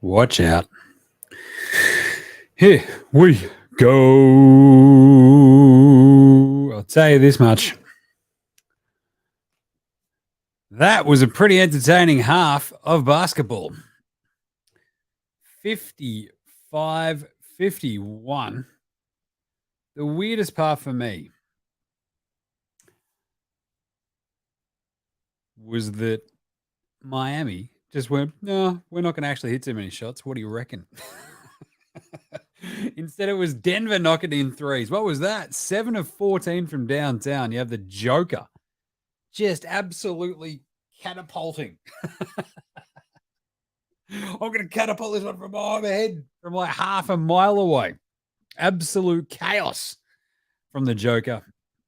Watch out. Here we go. I'll tell you this much. That was a pretty entertaining half of basketball. 55-51. The weirdest part for me was that Miami just went, no, we're not going to actually hit too many shots. What do you reckon? Instead, it was Denver knocking in threes. What was that? 7 of 14 from downtown. You have the Joker just absolutely catapulting. I'm going to catapult this one from overhead from like half a mile away. Absolute chaos from the Joker.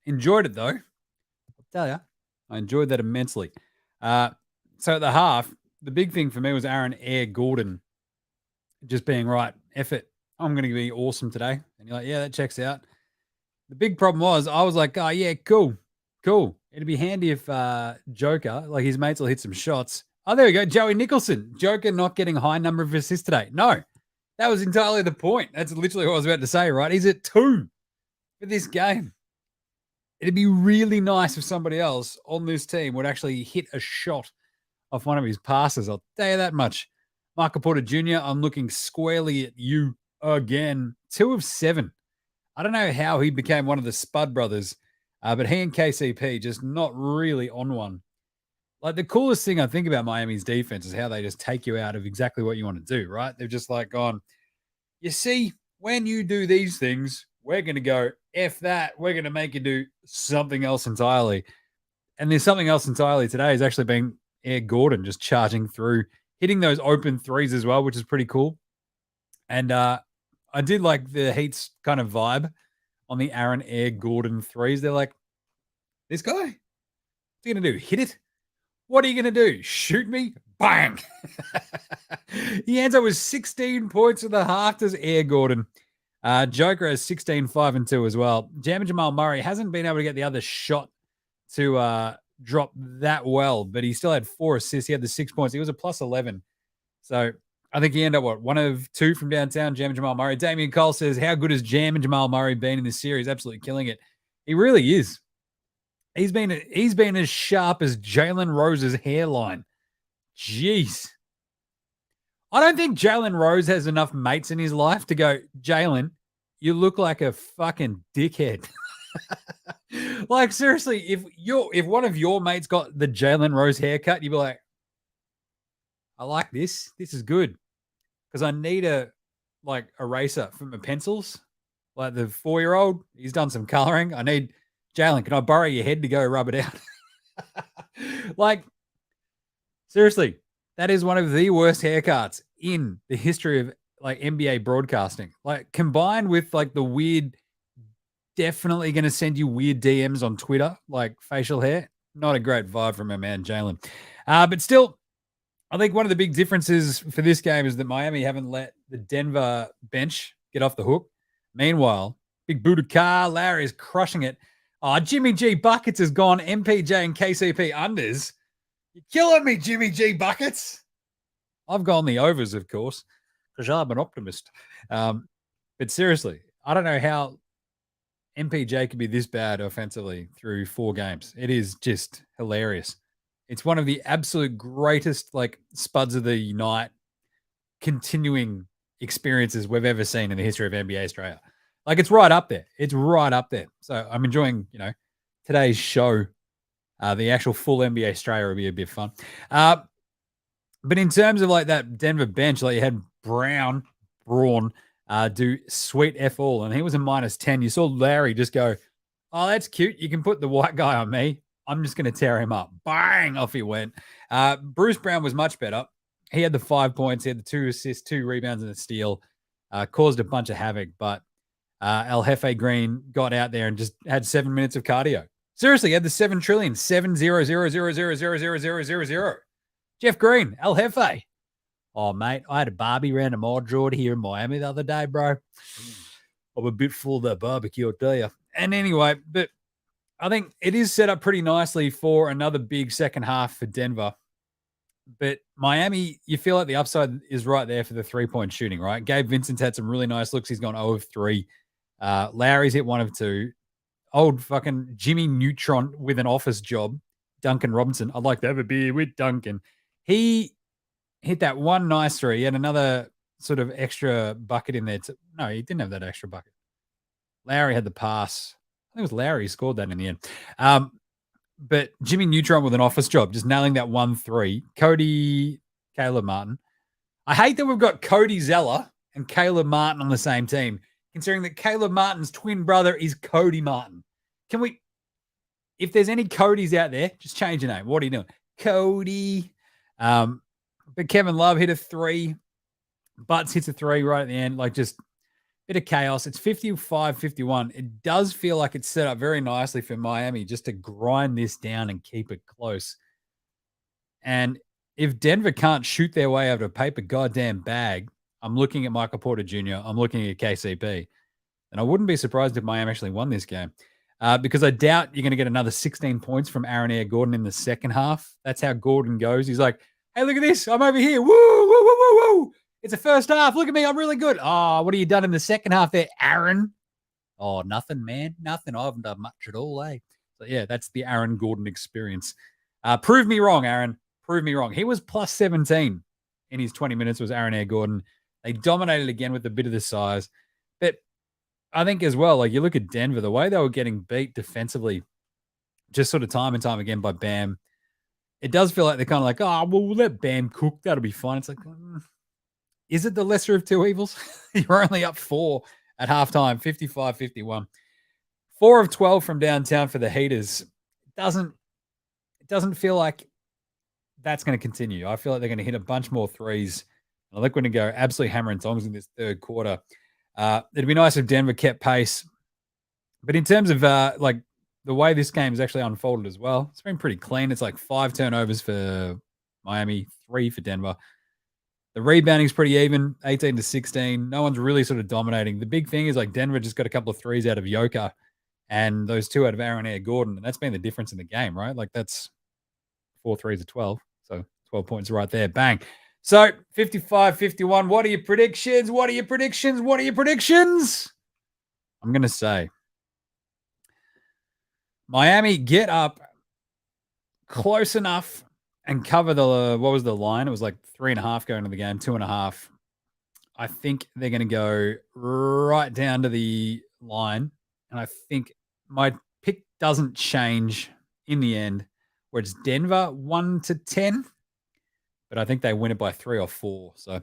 Enjoyed it, though. I'll tell you, I enjoyed that immensely. So at the half, the big thing for me was Aaron Air Gordon just being right. F it. I'm going to be awesome today. And you're like, yeah, that checks out. The big problem was I was like, oh, yeah, cool. It'd be handy if Joker, like his mates will hit some shots. Oh, there we go. Joey Nicholson. Joker not getting a high number of assists today. No, that was entirely the point. That's literally what I was about to say, right? He's at 2 for this game. It'd be really nice if somebody else on this team would actually hit a shot off one of his passes. I'll tell you that much. Michael Porter Jr., I'm looking squarely at you again. 2 of 7. I don't know how he became one of the Spud brothers, but he and KCP just not really on one. Like the coolest thing I think about Miami's defense is how they just take you out of exactly what you want to do, right? They're just like gone, you see, when you do these things, we're going to go F that. We're going to make you do something else entirely. And there's something else entirely today is actually being Air Gordon just charging through, hitting those open threes as well, which is pretty cool. And I did like the Heat's kind of vibe on the Aaron Air Gordon threes. They're like, this guy, what's he going to do? Hit it? What are you going to do? Shoot me? Bang! He ends up with 16 points at the half to Air Gordon. Joker has 16, 5 and 2 as well. Jamal Murray hasn't been able to get the other shot to drop that well, but he still had 4 assists. He had the 6 points. He was a plus 11. So I think he ended up, 1 of 2 from downtown, Jamal Murray. Damian Cole says, how good has Jamal Murray been in this series? Absolutely killing it. He really is. He's been as sharp as Jalen Rose's hairline. Jeez. I don't think Jalen Rose has enough mates in his life to go, Jalen, you look like a fucking dickhead. Like, seriously, if one of your mates got the Jalen Rose haircut, you'd be like, I like this. This is good. Because I need a eraser for my pencils. Like the 4-year-old, he's done some coloring. I need Jalen, can I borrow your head to go rub it out? Like, seriously, that is one of the worst haircuts in the history of like NBA broadcasting. Like, combined with like the weird, definitely going to send you weird DMs on Twitter, like facial hair. Not a great vibe from my man Jalen. But still, I think one of the big differences for this game is that Miami haven't let the Denver bench get off the hook. Meanwhile, Big Boudicca, Larry is crushing it. Oh, Jimmy G Buckets has gone MPJ and KCP unders. You're killing me, Jimmy G Buckets. I've gone the overs, of course, because I'm an optimist. But seriously, I don't know how MPJ could be this bad offensively through 4 games. It is just hilarious. It's one of the absolute greatest like spuds of the night continuing experiences we've ever seen in the history of NBA Australia. Like, it's right up there. It's right up there. So I'm enjoying, today's show. The actual full NBA Australia will be a bit fun. But in terms of like that Denver bench, like you had Braun do sweet F all, and he was a -10. You saw Larry just go, oh, that's cute. You can put the white guy on me. I'm just going to tear him up. Bang, off he went. Bruce Brown was much better. He had the 5 points. He had the 2 assists, 2 rebounds, and a steal. Caused a bunch of havoc, but El Jefe Green got out there and just had 7 minutes of cardio. Seriously, he had the 7 trillion, 700000000. Jeff Green, El Jefe. Oh, mate, I had a Barbie round of my drawer here in Miami the other day, bro. I'm a bit full of that barbecue, I'll tell you. And anyway, but I think it is set up pretty nicely for another big second half for Denver. But Miami, you feel like the upside is right there for the 3-point shooting, right? Gabe Vincent's had some really nice looks. He's gone 0 of 3. Lowry's hit 1 of 2. Old fucking Jimmy Neutron with an office job, Duncan Robinson. I'd like to have a beer with Duncan. He hit that one nice 3. He had another sort of extra bucket in there. No, he didn't have that extra bucket. Lowry had the pass. I think it was Lowry who scored that in the end. But Jimmy Neutron with an office job, just nailing that 1-3. Cody, Caleb Martin. I hate that we've got Cody Zeller and Caleb Martin on the same team, considering that Caleb Martin's twin brother is Cody Martin. Can we, if there's any Codys out there, just change your name. What are you doing? Cody. But Kevin Love hit a 3. Butts hits a 3 right at the end. Like, just bit of chaos. It's 55-51. It does feel like it's set up very nicely for Miami just to grind this down and keep it close. And if Denver can't shoot their way out of a paper goddamn bag, I'm looking at Michael Porter Jr., I'm looking at KCP. And I wouldn't be surprised if Miami actually won this game. Because I doubt you're going to get another 16 points from Aaron Air Gordon in the second half. That's how Gordon goes. He's like, hey, look at this. I'm over here. Woo, woo, woo, woo, woo. It's a first half. Look at me. I'm really good. Oh, what have you done in the second half there, Aaron? Oh, nothing, man. Nothing. I haven't done much at all, eh? So, yeah, that's the Aaron Gordon experience. Prove me wrong, Aaron. Prove me wrong. He was plus 17 in his 20 minutes was Aaron Air Gordon. They dominated again with a bit of the size. But I think as well, like you look at Denver, the way they were getting beat defensively, just sort of time and time again by Bam, it does feel like they're kind of like, oh, well, we'll let Bam cook. That'll be fine. It's like, is it the lesser of two evils? You're only up 4 at halftime, 55-51. 4 of 12 from downtown for the Heaters. It doesn't feel like that's going to continue. I feel like they're going to hit a bunch more threes. I think we're going to go absolutely hammer and tongs in this third quarter. It'd be nice if Denver kept pace. But in terms of like the way this game is actually unfolded as well, it's been pretty clean. It's like 5 turnovers for Miami, 3 for Denver. The rebounding's pretty even, 18-16. No one's really sort of dominating. The big thing is like Denver just got a couple of threes out of Yoka and those 2 out of Aaron Air Gordon. And that's been the difference in the game, right? Like that's 4 threes of 12. So 12 points right there. Bang. So 55-51. What are your predictions? What are your predictions? What are your predictions? I'm going to say Miami get up close enough and cover the, what was the line? It was like 3.5 going into the game, 2.5. I think they're going to go right down to the line. And I think my pick doesn't change in the end, where it's Denver 1-10. But I think they win it by 3 or 4. So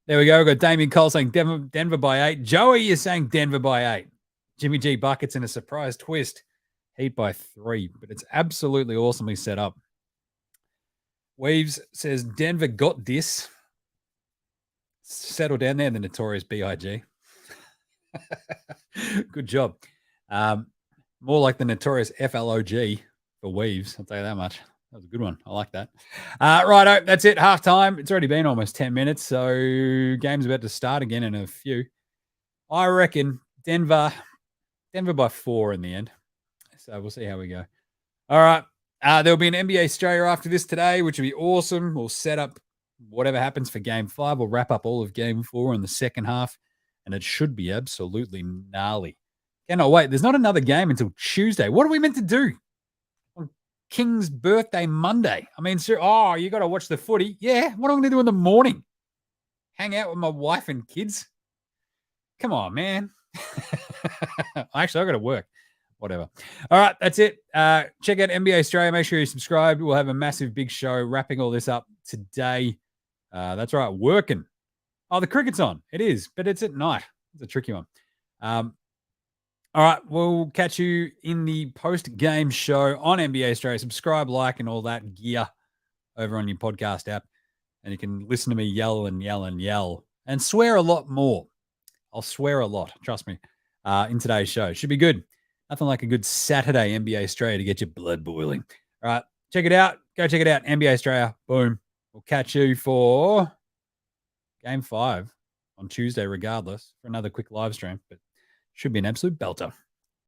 there we go. We've got Damien Cole saying Denver by 8. Joey is saying Denver by 8. Jimmy G Buckets in a surprise twist. Heat by 3. But it's absolutely awesomely set up. Weaves says Denver got this. Settle down there, the notorious B.I.G. Good job. More like the notorious F.L.O.G. for Weaves. I'll tell you that much. That was a good one. I like that. Righto, that's it. Halftime. It's already been almost 10 minutes, so game's about to start again in a few. I reckon Denver by 4 in the end. So we'll see how we go. All right. There'll be an NBA Australia after this today, which will be awesome. We'll set up whatever happens for Game 5. We'll wrap up all of Game 4 in the second half, and it should be absolutely gnarly. Cannot wait. There's not another game until Tuesday. What are we meant to do on King's birthday Monday? I mean, sir, you got to watch the footy. Yeah, what am I going to do in the morning? Hang out with my wife and kids? Come on, man. Actually, I got to work. Whatever. All right, that's it. Check out NBA Australia. Make sure you subscribe. We'll have a massive big show wrapping all this up today. That's right, working. Oh, the cricket's on. It is, but it's at night. It's a tricky one. All right, we'll catch you in the post-game show on NBA Australia. Subscribe, like, and all that gear over on your podcast app. And you can listen to me yell and yell and yell and swear a lot more. I'll swear a lot, trust me, in today's show. Should be good. Nothing like a good Saturday NBA Australia to get your blood boiling. All right, check it out. Go check it out. NBA Australia. Boom. We'll catch you for Game 5 on Tuesday regardless for another quick live stream. But should be an absolute belter.